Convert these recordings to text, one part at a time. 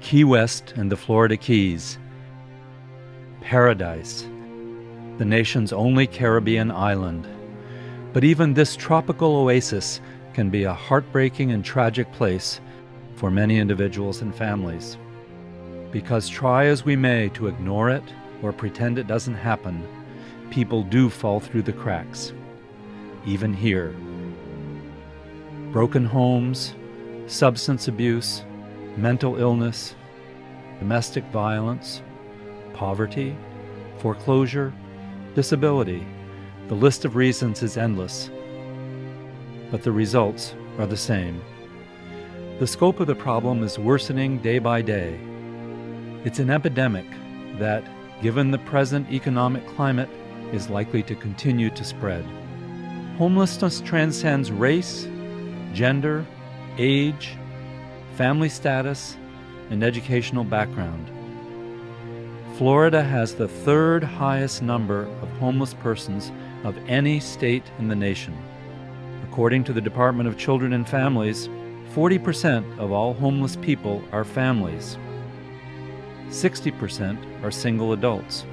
Key West and the Florida Keys. Paradise, the nation's only Caribbean island. But even this tropical oasis can be a heartbreaking and tragic place for many individuals and families. Because try as we may to ignore it or pretend it doesn't happen, people do fall through the cracks, even here. Broken homes, substance abuse, mental illness, domestic violence, poverty, foreclosure, disability. The list of reasons is endless, but the results are the same. The scope of the problem is worsening day by day. It's an epidemic that, given the present economic climate, is likely to continue to spread. Homelessness transcends race, gender, age, family status, and educational background. Florida has the third highest number of homeless persons of any state in the nation. According to the Department of Children and Families, 40% of all homeless people are families. 60% are single adults.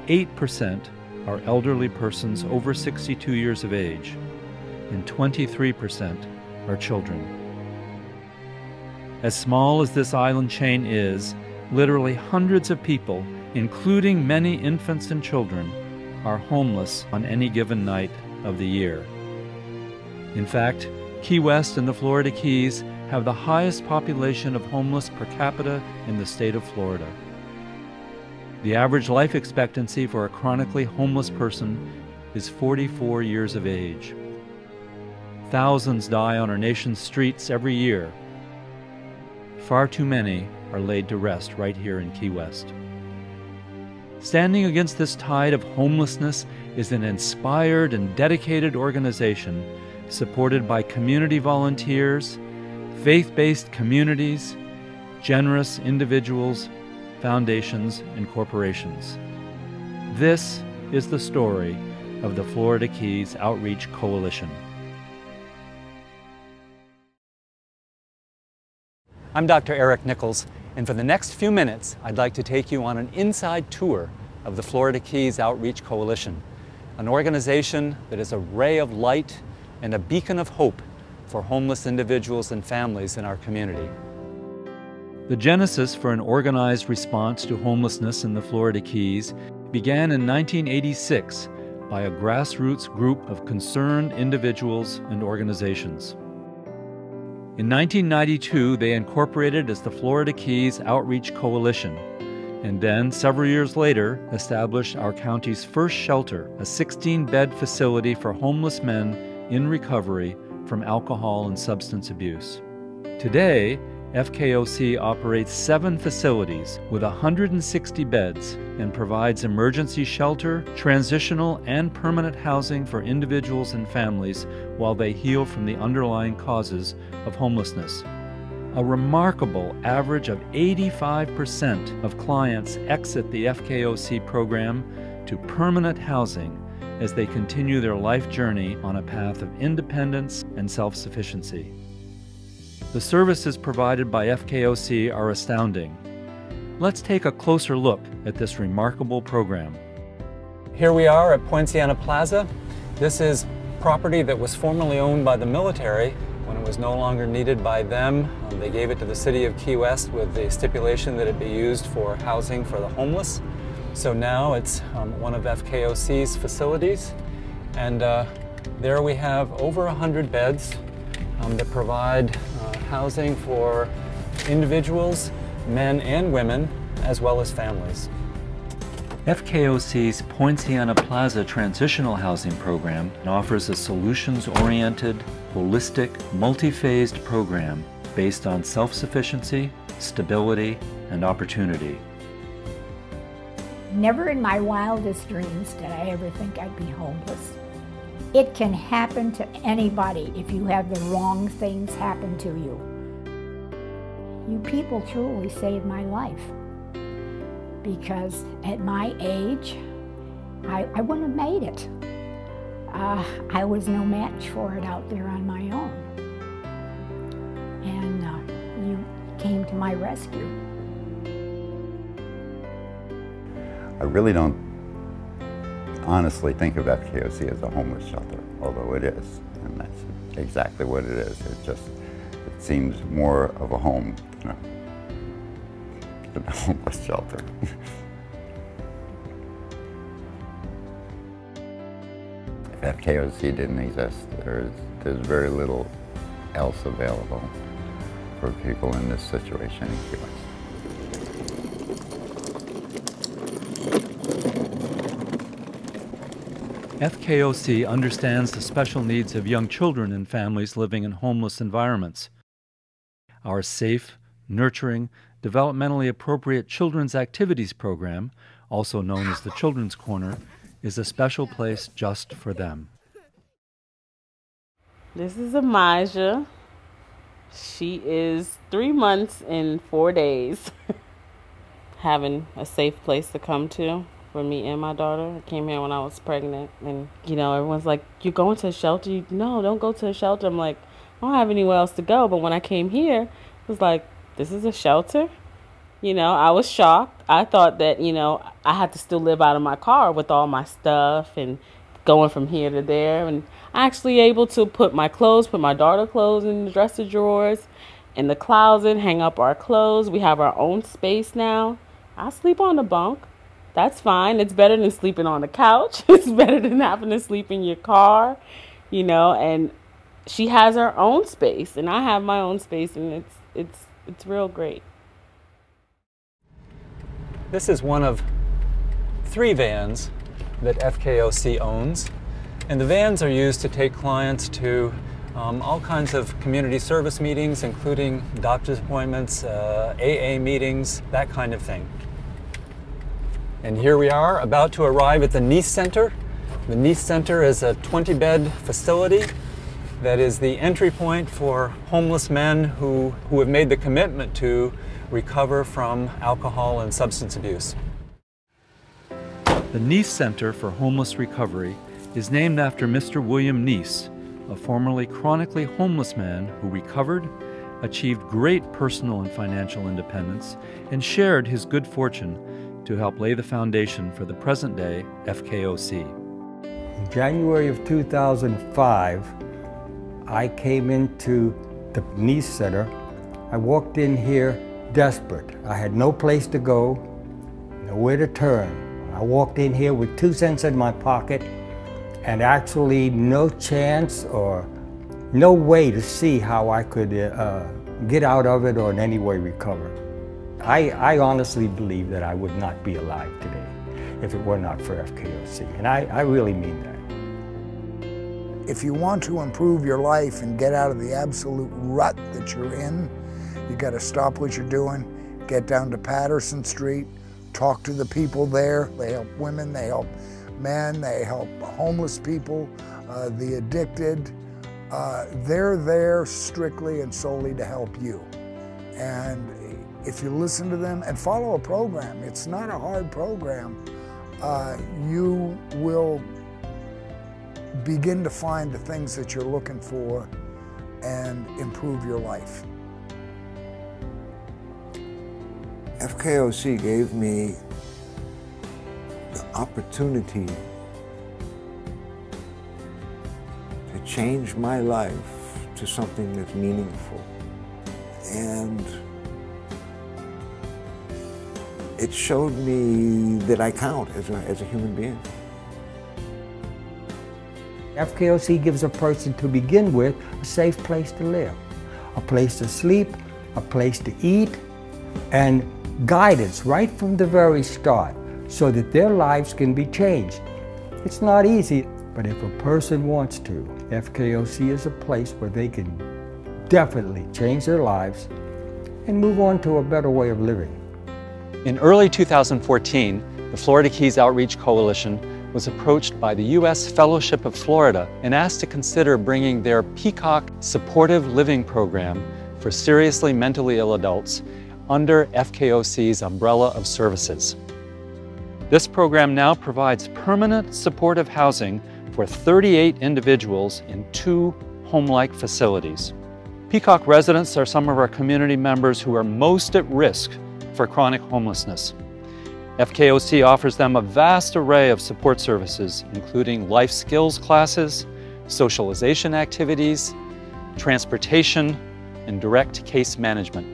8% are elderly persons over 62 years of age, and 23% are children. As small as this island chain is, literally hundreds of people, including many infants and children, are homeless on any given night of the year. In fact, Key West and the Florida Keys have the highest population of homeless per capita in the state of Florida. The average life expectancy for a chronically homeless person is 44 years of age. Thousands die on our nation's streets every year. Far too many are laid to rest right here in Key West. Standing against this tide of homelessness is an inspired and dedicated organization supported by community volunteers, faith-based communities, generous individuals, foundations, and corporations. This is the story of the Florida Keys Outreach Coalition. I'm Dr. Eric Nichols, and for the next few minutes, I'd like to take you on an inside tour of the Florida Keys Outreach Coalition, an organization that is a ray of light and a beacon of hope for homeless individuals and families in our community. The genesis for an organized response to homelessness in the Florida Keys began in 1986 by a grassroots group of concerned individuals and organizations. In 1992, they incorporated as the Florida Keys Outreach Coalition, and then, several years later, established our county's first shelter, a 16-bed facility for homeless men in recovery from alcohol and substance abuse. Today, FKOC operates 7 facilities with 160 beds and provides emergency shelter, transitional and permanent housing for individuals and families while they heal from the underlying causes of homelessness. A remarkable average of 85% of clients exit the FKOC program to permanent housing as they continue their life journey on a path of independence and self-sufficiency. The services provided by FKOC are astounding. Let's take a closer look at this remarkable program. Here we are at Poinciana Plaza. This is property that was formerly owned by the military. When it was no longer needed by them, they gave it to the city of Key West with the stipulation that it be used for housing for the homeless. So now it's one of FKOC's facilities, and there we have over 100 beds that provide housing for individuals, men and women, as well as families. FKOC's Poinciana Plaza Transitional Housing Program offers a solutions-oriented, holistic, multi-phased program based on self-sufficiency, stability, and opportunity. Never in my wildest dreams did I ever think I'd be homeless. It can happen to anybody if you have the wrong things happen to you. You people truly saved my life, because at my age, I wouldn't have made it. I was no match for it out there on my own. And came to my rescue. I really don't honestly think of FKOC as a homeless shelter, although it is, and that's exactly what it is. It seems more of a home than a homeless shelter. If FKOC didn't exist, there's very little else available for people in this situation in Key West. FKOC understands the special needs of young children and families living in homeless environments. Our safe, nurturing, developmentally appropriate children's activities program, also known as the Children's Corner, is a special place just for them. This is Amijah. She is 3 months and 4 days. Having a safe place to come to for me and my daughter. I came here when I was pregnant, and everyone's like, "You're going to a shelter?" No, don't go to a shelter. I'm like, I don't have anywhere else to go. But when I came here, it was like, this is a shelter? I was shocked. I thought that, I had to still live out of my car with all my stuff and going from here to there. And I'm actually able to put my daughter's clothes in the dresser drawers, in the closet, hang up our clothes. We have our own space now. I sleep on the bunk. That's fine. It's better than sleeping on the couch. It's better than having to sleep in your car, and she has her own space and I have my own space, and it's real great. This is one of 3 vans that FKOC owns, and the vans are used to take clients to all kinds of community service meetings, including doctor's appointments, AA meetings, that kind of thing. And here we are, about to arrive at the Nice Center. The Nice Center is a 20-bed facility that is the entry point for homeless men who have made the commitment to recover from alcohol and substance abuse. The Nice Center for Homeless Recovery is named after Mr. William Nice, a formerly chronically homeless man who recovered, achieved great personal and financial independence, and shared his good fortune to help lay the foundation for the present-day FKOC. In January of 2005, I came into the Nice Center. I walked in here desperate. I had no place to go, nowhere to turn. I walked in here with 2 cents in my pocket and actually no chance or no way to see how I could get out of it or in any way recover. I honestly believe that I would not be alive today if it were not for FKOC, and I really mean that. If you want to improve your life and get out of the absolute rut that you're in, you got to stop what you're doing, get down to Patterson Street, talk to the people there. They help women, they help men, they help homeless people, the addicted. They're there strictly and solely to help you. And if you listen to them and follow a program, it's not a hard program, you will begin to find the things that you're looking for and improve your life. FKOC gave me the opportunity to change my life to something that's meaningful. And it showed me that I count as a human being. FKOC gives a person, to begin with, a safe place to live, a place to sleep, a place to eat, and guidance right from the very start so that their lives can be changed. It's not easy, but if a person wants to, FKOC is a place where they can definitely change their lives and move on to a better way of living. In early 2014, the Florida Keys Outreach Coalition was approached by the U.S. Fellowship of Florida and asked to consider bringing their FKOC supportive living program for seriously mentally ill adults under FKOC's umbrella of services. This program now provides permanent supportive housing for 38 individuals in 2 home-like facilities. Peacock residents are some of our community members who are most at risk for chronic homelessness. FKOC offers them a vast array of support services, including life skills classes, socialization activities, transportation, and direct case management.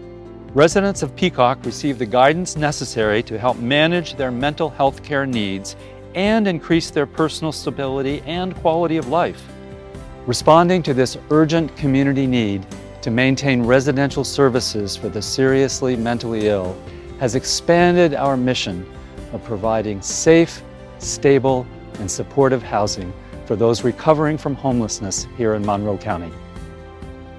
Residents of Peacock receive the guidance necessary to help manage their mental health care needs and increase their personal stability and quality of life. Responding to this urgent community need to maintain residential services for the seriously mentally ill has expanded our mission of providing safe, stable, and supportive housing for those recovering from homelessness here in Monroe County.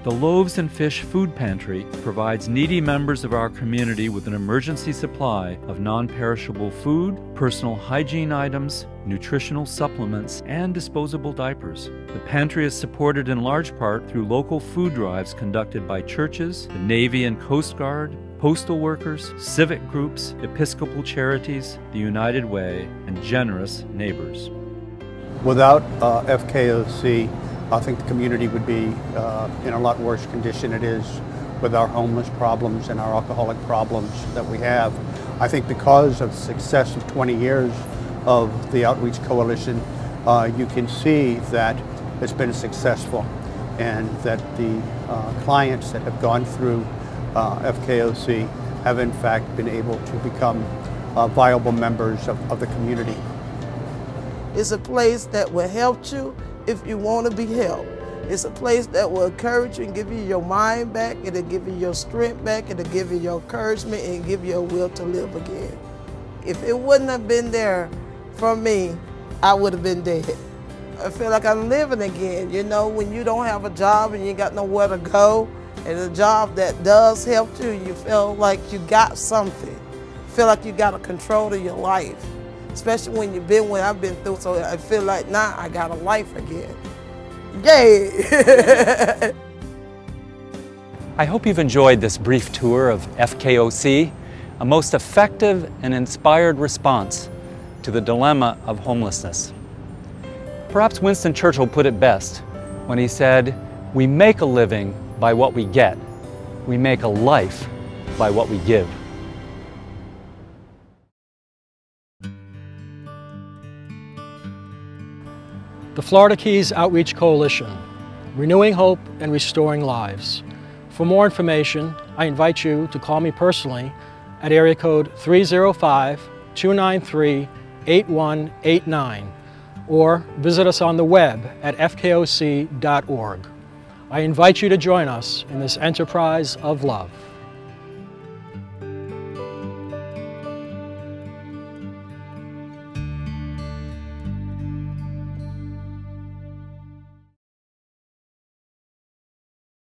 The Loaves and Fish Food Pantry provides needy members of our community with an emergency supply of non-perishable food, personal hygiene items, nutritional supplements, and disposable diapers. The pantry is supported in large part through local food drives conducted by churches, the Navy and Coast Guard, postal workers, civic groups, Episcopal charities, the United Way, and generous neighbors. Without FKOC, I think the community would be in a lot worse condition it is with our homeless problems and our alcoholic problems that we have. I think because of the success of 20 years of the Outreach Coalition, you can see that it's been successful and that the clients that have gone through FKOC have in fact been able to become viable members of the community. It's a place that will help you if you want to be helped. It's a place that will encourage you and give you your mind back, it'll give you your strength back, it'll give you your encouragement and give you a will to live again. If it wouldn't have been there for me, I would have been dead. I feel like I'm living again. You know, when you don't have a job and you ain't got nowhere to go, and a job that does help you, you feel like you got something. You feel like you got a control of your life. Especially when you've been where I've been through, so I feel like now I got a life again. Yay! I hope you've enjoyed this brief tour of FKOC, a most effective and inspired response to the dilemma of homelessness. Perhaps Winston Churchill put it best when he said, "We make a living by what we get. We make a life by what we give." The Florida Keys Outreach Coalition, renewing hope and restoring lives. For more information, I invite you to call me personally at area code 305-293-8189 or visit us on the web at fkoc.org. I invite you to join us in this enterprise of love.